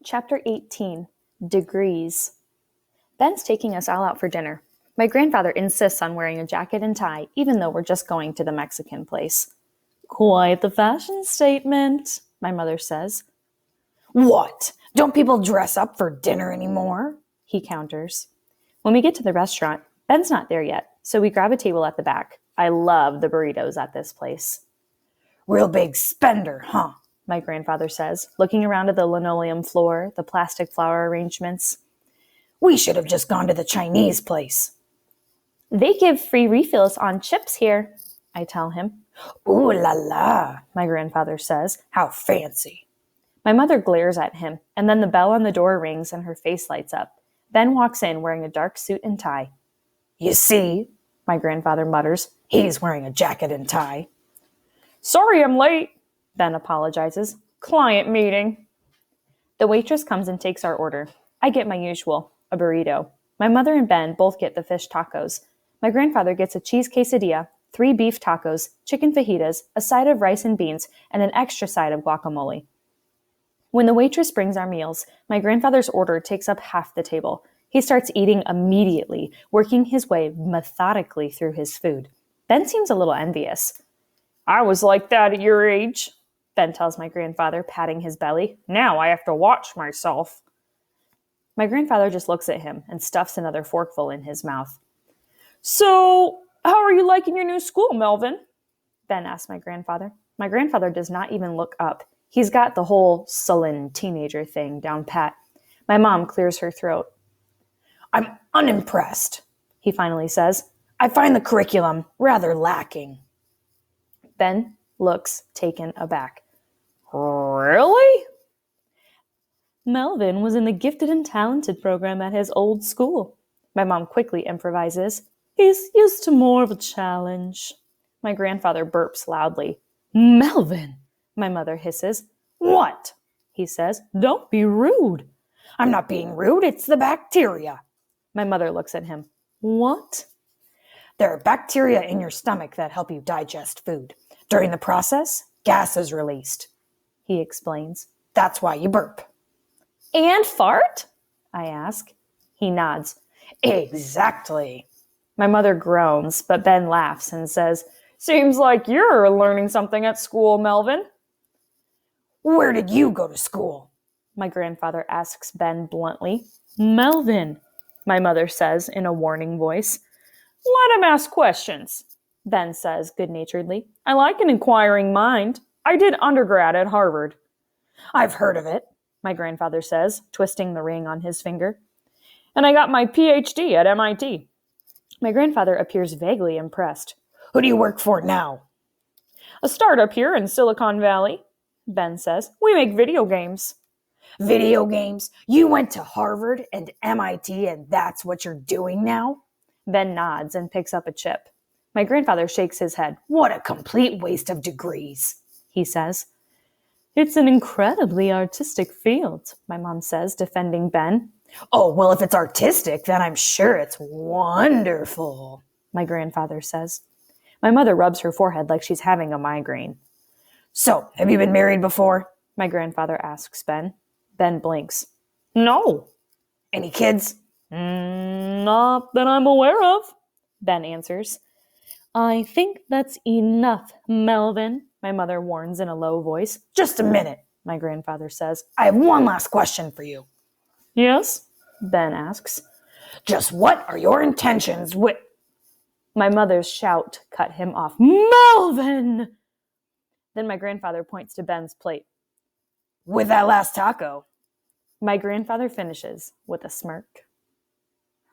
Chapter 18, Degrees. Ben's taking us all out for dinner. My grandfather insists on wearing a jacket and tie, even though we're just going to the Mexican place. Quite the fashion statement, my mother says. What? Don't people dress up for dinner anymore? He counters. When we get to the restaurant, Ben's not there yet, so we grab a table at the back. I love the burritos at this place. Real big spender, huh? My grandfather says, looking around at the linoleum floor, the plastic flower arrangements. We should have just gone to the Chinese place. They give free refills on chips here, I tell him. Ooh la la, my grandfather says. How fancy. My mother glares at him, and then the bell on the door rings and her face lights up. Ben walks in wearing a dark suit and tie. You see, my grandfather mutters. He's wearing a jacket and tie. Sorry I'm late, Ben apologizes. Client meeting. The waitress comes and takes our order. I get my usual, a burrito. My mother and Ben both get the fish tacos. My grandfather gets a cheese quesadilla, 3 beef tacos, chicken fajitas, a side of rice and beans, and an extra side of guacamole. When the waitress brings our meals, my grandfather's order takes up half the table. He starts eating immediately, working his way methodically through his food. Ben seems a little envious. I was like that at your age, Ben tells my grandfather, patting his belly. Now I have to watch myself. My grandfather just looks at him and stuffs another forkful in his mouth. So, how are you liking your new school, Melvin? Ben asks my grandfather. My grandfather does not even look up. He's got the whole sullen teenager thing down pat. My mom clears her throat. I'm unimpressed, he finally says. I find the curriculum rather lacking. Ben looks taken aback. Really? Melvin was in the gifted and talented program at his old school. My mom quickly improvises. He's used to more of a challenge. My grandfather burps loudly. Melvin, my mother hisses. What? He says. Don't be rude. I'm not being rude, it's the bacteria. My mother looks at him. What? There are bacteria in your stomach that help you digest food. During the process, gas is released, he explains. That's why you burp. And fart? I ask. He nods. Exactly. My mother groans, but Ben laughs and says, Seems like you're learning something at school, Melvin. Where did you go to school? My grandfather asks Ben bluntly. Melvin, my mother says in a warning voice. Let him ask questions, Ben says good-naturedly. I like an inquiring mind. I did undergrad at Harvard. I've heard of it, my grandfather says, twisting the ring on his finger. And I got my PhD at MIT. My grandfather appears vaguely impressed. Who do you work for now? A startup here in Silicon Valley, Ben says. We make video games. Video games? You went to Harvard and MIT and that's what you're doing now? Ben nods and picks up a chip. My grandfather shakes his head. What a complete waste of degrees, he says. It's an incredibly artistic field, my mom says, defending Ben. Oh, well, if it's artistic, then I'm sure it's wonderful, my grandfather says. My mother rubs her forehead like she's having a migraine. So, have you been married before? My grandfather asks Ben. Ben blinks. No. Any kids? Not that I'm aware of, Ben answers. I think that's enough, Melvin, my mother warns in a low voice. Just a minute, my grandfather says. I have one last question for you. Yes? Ben asks. Just what are your intentions with... My mother's shout cut him off. Melvin! Then my grandfather points to Ben's plate. With that last taco. My grandfather finishes with a smirk.